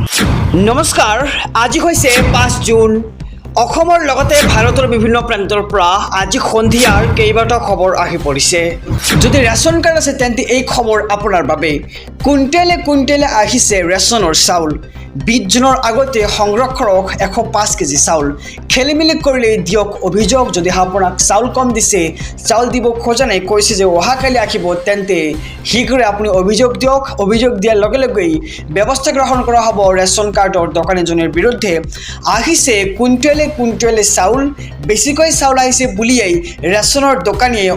নমস্কাৰ আজি হৈছে 5 জুন অসমৰ লগতে ভাৰতৰ বিভিন্ন প্ৰান্তৰ পৰা আজি সন্ধিয়াৰ কেইবাটাও খবৰ আহি পৰিছে যদি ৰেচন কাৰ্ড আছে তেন্তে এই খবৰ আপোনাৰ বাবে কুইণ্টেলে আহিছে ৰেচনৰ চাউল 20 জুনৰ আগতে সংগ্ৰহ কৰক 105 কেজি চাউল খেলিমেলি কৰিলে দিয়ক অভিযোগ যদি আপোনাক চাউল কম দিছে চাউল দিব খোজা নাই কৈছে যে অহাকালি আহিব তেন্তে শীঘ্ৰে আপুনি অভিযোগ দিয়ক অভিযোগ দিয়াৰ লগে লগেই ব্যৱস্থা গ্ৰহণ কৰা হ'ব ৰেচন কাৰ্ডৰ দোকানীজনৰ বিৰুদ্ধে আহিছে কুইণ্টেলে চাউল বেছিকৈ চাউল আহিছে বুলিয়েই ৰেচনৰ দোকানীয়ে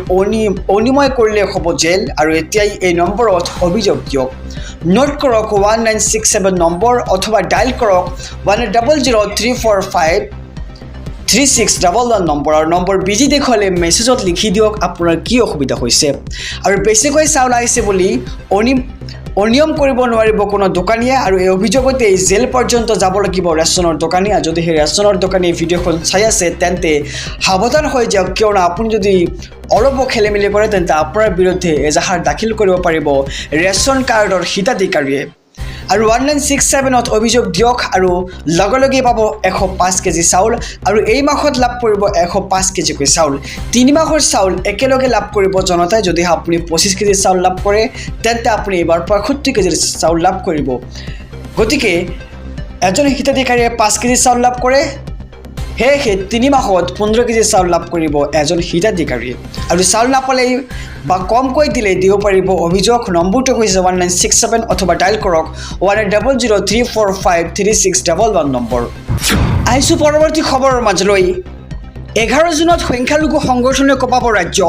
অনিময় কৰিলে হ'ব জেল আৰু এতিয়াই এই নম্বৰত অভিযোগ দিয়ক নোট কৰক 1967 নম্বৰ অথবা ডায়াল কৰক 1003453611 নম্বৰ বিজি দেখুৱালে মেছেজত লিখি দিয়ক আপোনাৰ কি অসুবিধা হৈছে আৰু বেছিকৈ চাউল আহিছে বুলি অনিয়ম কৰিব নোৱাৰিব কোনো দোকানীয়ে আৰু এই অভিযোগতে জেল পৰ্যন্ত যাব লাগিব ৰেচনৰ দোকানীয়ে যদি সেই ৰেচনৰ দোকানী ভিডিঅ'খন চাই আছে তেন্তে সাৱধান হৈ যাওক কিয়নো আপুনি যদি অলপ খেলিমেলি কৰে তেন্তে আপোনাৰ বিৰুদ্ধে এজাহাৰ দাখিল কৰিব পাৰিব ৰেচন কাৰ্ডৰ হিতাধিকাৰীয়ে আৰু 1967ত অভিযোগ দিয়ক আৰু লগে পাব 105 কেজি চাউল আৰু এই মাহত লাভ কৰিব 105 কেজিকৈ চাউল 3 মাহৰ চাউল একেলগে লাভ কৰিব জনতাই যদি আপুনি 25 কেজি চাউল লাভ কৰে তেন্তে আপুনি এবাৰ 65 কেজি চাউল লাভ কৰিব গতিকে এজন হিতাধিকাৰীয়ে 5 কেজি চাউল লাভ কৰে সেয়েহে 3 মাহত 15 কেজি চাউল লাভ কৰিব এজন হিতাধিকাৰীয়ে আৰু চাউল নাপালেই বা কমকৈ দিলে দিব পাৰিব অভিযোগ নম্বৰটো হৈছে 1967 অথবা ডায়াল কৰক 1003453611 নম্বৰ আহিছো পৰৱৰ্তী খবৰৰ মাজলৈ 11 জুনত সংখ্যালঘু সংগঠনে কঁপাব ৰাজ্য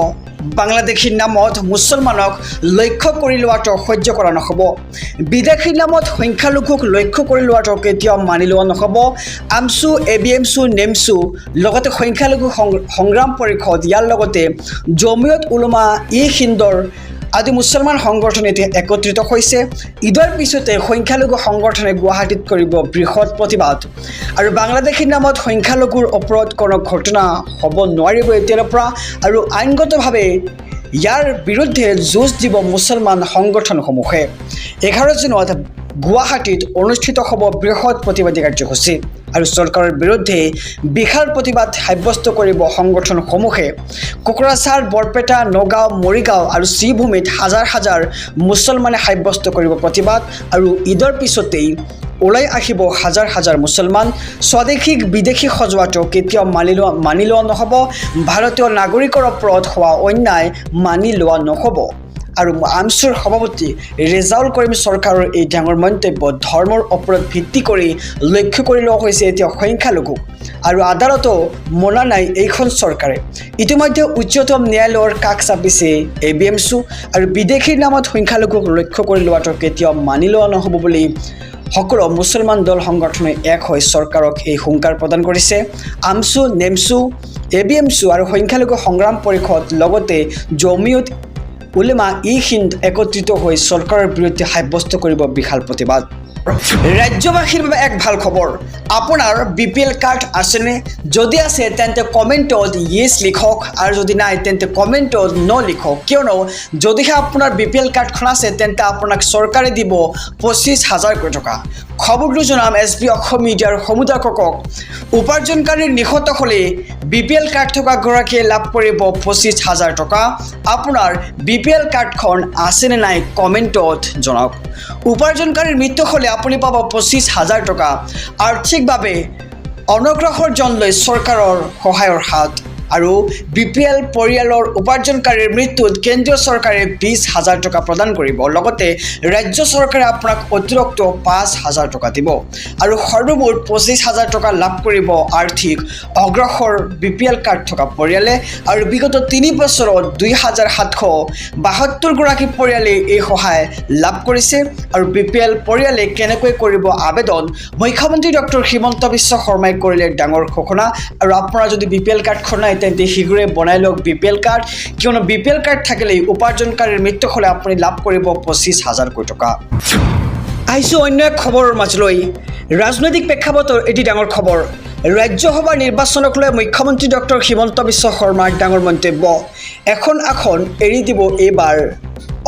বাংলাদেশীৰ নামত মুছলমানক লক্ষ্য কৰি লোৱাটো সহ্য কৰা নহ'ব বিদেশীৰ নামত সংখ্যালঘুক লক্ষ্য কৰি লোৱাটো কেতিয়াও মানি লোৱা নহ'ব আমছু এবিএমছু নেমছু লগতে সংখ্যালঘু সংগ্ৰাম পৰিষদ ইয়াৰ লগতে জমিয়ত উলমা হিন্দৰ আদি মুছলমান সংগঠন এতিয়া একত্ৰিত হৈছে ঈদৰ পিছতে সংখ্যালঘু সংগঠনে গুৱাহাটীত কৰিব বৃহৎ প্ৰতিবাদ আৰু বাংলাদেশীৰ নামত সংখ্যালঘুৰ ওপৰত কোনো ঘটনা হ'ব নোৱাৰিব এতিয়াৰ পৰা আৰু আইনগতভাৱে ইয়াৰ বিৰুদ্ধে যুঁজ দিব মুছলমান সংগঠনসমূহে 11 জুনত গুৱাহাটীত অনুষ্ঠিত হ'ব বৃহৎ প্ৰতিবাদী কাৰ্যসূচী আৰু চৰকাৰৰ বিৰুদ্ধে বিশাল প্ৰতিবাদ সাব্যস্ত কৰিব সংগঠনসমূহে কোকৰাঝাৰ বৰপেটা নগাঁও মৰিগাঁও আৰু শ্ৰীভূমিত হাজাৰ মুছলমানে সাব্যস্ত কৰিব প্ৰতিবাদ আৰু ঈদৰ পিছতেই ওলাই আহিব হাজাৰ মুছলমান স্বদেশীক বিদেশী সজোৱাটো কেতিয়াও মানি লোৱা নহ'ব ভাৰতীয় নাগৰিকৰ ওপৰত হোৱা অন্যায় মানি লোৱা নহ'ব আৰু আমছুৰ সভাপতি ৰেজাউল কৰিম চৰকাৰৰ এই ডাঙৰ মন্তব্য ধৰ্মৰ ওপৰত ভিত্তি কৰি লক্ষ্য কৰি লোৱা হৈছে এতিয়া সংখ্যালঘু আৰু আদালতো মনা নাই এইখন চৰকাৰে ইতিমধ্যে উচ্চতম ন্যায়ালয়ৰ কাষ চাপিছে এবিএমছু আৰু বিদেশীৰ নামত সংখ্যালঘুক লক্ষ্য কৰি লোৱাটো কেতিয়াও মানি লোৱা নহ'ব বুলি সকলো মুছলমান দল সংগঠনে এক হৈ চৰকাৰক এই হুংকাৰ প্ৰদান কৰিছে আমছু নেমছু এবিএমছু আৰু সংখ্যালঘু সংগ্ৰাম পৰিষদ লগতে জমিয়ত উলেমা হিন্দ একত্ৰিত হৈ চৰকাৰৰ বিৰুদ্ধে সাব্যস্ত কৰিব বিশাল প্ৰতিবাদ ৰাজ্যবাসীৰ বাবে এক ভাল খবৰ আপোনাৰ বিপিএল কাৰ্ড আছেনে যদি আছে তেন্তে কমেণ্টত ইয়েছ লিখক আৰু যদি নাই তেন্তে কমেণ্টত ন লিখক কিয়নো যদিহে আপোনাৰ বিপিএল কাৰ্ডখন আছে তেন্তে আপোনাক চৰকাৰে দিব 25,000 টকা খবৰটো জনাম SB অসম মিডিয়াৰ সমুদায়কক উপাৰ্জনকাৰীৰ নিহত হ'লে বিপিএল কাৰ্ড থকা গৰাকীয়ে লাভ কৰিব 25,000 টকা আপোনাৰ বিপিএল কাৰ্ডখন আছেনে নাই কমেণ্টত জনাওক উপাৰ্জনকাৰীৰ মৃত্যু হ'লে আপুনি পাব 25,000 টকা আৰ্থিকভাৱে অনগ্ৰসৰ জনলৈ চৰকাৰৰ সহায়ৰ হাত আৰু বিপিএল পৰিয়ালৰ উপাৰ্জনকাৰীৰ মৃত্যুত কেন্দ্ৰীয় চৰকাৰে 20,000 টকা প্ৰদান কৰিব লগতে ৰাজ্য চৰকাৰে আপোনাক অতিৰিক্ত 5,000 টকা দিব আৰু সৰ্বমুঠ 25,000 টকা লাভ কৰিব আৰ্থিক অগ্ৰসৰ বিপিএল কাৰ্ড থকা পৰিয়ালে আৰু বিগত 3 বছৰত 2,772 গৰাকী পৰিয়ালে এই সহায় লাভ কৰিছে আৰু বিপিএল পৰিয়ালে কেনেকৈ কৰিব আবেদন মুখ্যমন্ত্ৰী ডক্টৰ হিমন্ত বিশ্ব শৰ্মাই কৰিলে ডাঙৰ ঘোষণা আৰু আপোনাৰ যদি বিপিএল কাৰ্ডখন নাই তেন্তে শীঘ্ৰে বনাই লওক বিপিএল কাৰ্ড কিয়নো বিপিএল কাৰ্ড থাকিলেই উপাৰ্জনকাৰীৰ মৃত্যু হ'লে আপুনি লাভ কৰিব 25,000 টকা আহিছোঁ অন্য এক খবৰৰ মাজলৈ ৰাজনৈতিক প্ৰেক্ষাপটৰ এটি ডাঙৰ খবৰ ৰাজ্যসভাৰ নিৰ্বাচনক লৈ মুখ্যমন্ত্ৰী ডক্টৰ হিমন্ত বিশ্ব শৰ্মাৰ ডাঙৰ মন্তব্য এখন আসন এৰি দিব এইবাৰ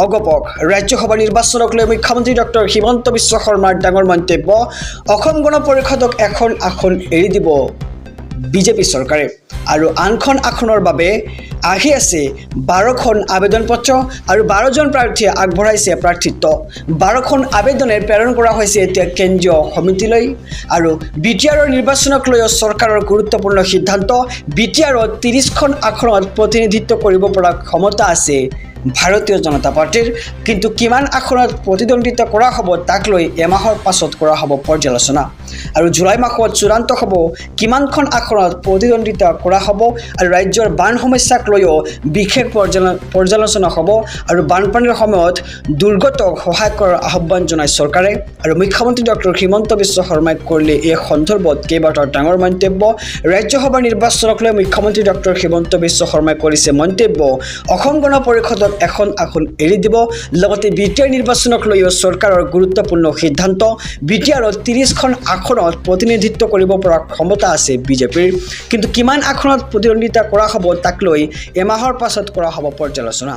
অগপক ৰাজ্যসভা নিৰ্বাচনক লৈ মুখ্যমন্ত্ৰী ডক্টৰ হিমন্ত বিশ্ব শৰ্মাৰ ডাঙৰ মন্তব্য অসম গণ পৰিষদক এখন আসন এৰি দিব বিজেপি চৰকাৰে আৰু আনখন আসনৰ বাবে আহি আছে 12খন আবেদন পত্ৰ আৰু 12জন প্ৰাৰ্থীয়ে আগবঢ়াইছে প্ৰাৰ্থিত্ব 12খন আবেদনে প্ৰেৰণ কৰা হৈছে এতিয়া কেন্দ্ৰীয় সমিতিলৈ আৰু বিটিআৰৰ নিৰ্বাচনক লৈ চৰকাৰৰ গুৰুত্বপূৰ্ণ সিদ্ধান্ত বিটিআৰত 30খন আসনত প্ৰতিনিধিত্ব কৰিব পৰা ক্ষমতা আছে ভাৰতীয় জনতা পাৰ্টিৰ কিন্তু কিমান আসনত প্ৰতিদ্বন্দ্বিতা কৰা হ'ব তাক লৈ এমাহৰ পাছত কৰা হ'ব পৰ্যালোচনা আৰু জুলাই মাহত চূড়ান্ত হ'ব কিমানখন আসনত প্ৰতিদ্বন্দ্বিতা কৰা হ'ব আৰু ৰাজ্যৰ বান সমস্যাক লৈও বিশেষ পৰ্যালোচনা হ'ব আৰু বানপানীৰ সময়ত দুৰ্গতক সহায় কৰাৰ আহ্বান জনায় চৰকাৰে আৰু মুখ্যমন্ত্ৰী ডক্টৰ হিমন্ত বিশ্ব শৰ্মাই কৰিলে এই সন্দৰ্ভত কেইবাটাও ডাঙৰ মন্তব্য ৰাজ্যসভা নিৰ্বাচনক লৈ মুখ্যমন্ত্ৰী ডক্টৰ হিমন্ত বিশ্ব শৰ্মাই কৰিছে মন্তব্য অসম গণ পৰিষদক এখন আসন এৰি দিব লগতে বিটিআৰ নিৰ্বাচনক লৈ চৰকাৰৰ গুৰুত্বপূৰ্ণ সিদ্ধান্ত বিটিআৰত 30খন আসনত প্ৰতিনিধিত্ব কৰিব পৰা ক্ষমতা আছে বিজেপিৰ কিন্তু কিমান আসনত প্ৰতিদ্বন্দ্বিতা কৰা হ'ব তাক লৈ এমাহৰ পাছত কৰা হ'ব পৰ্যালোচনা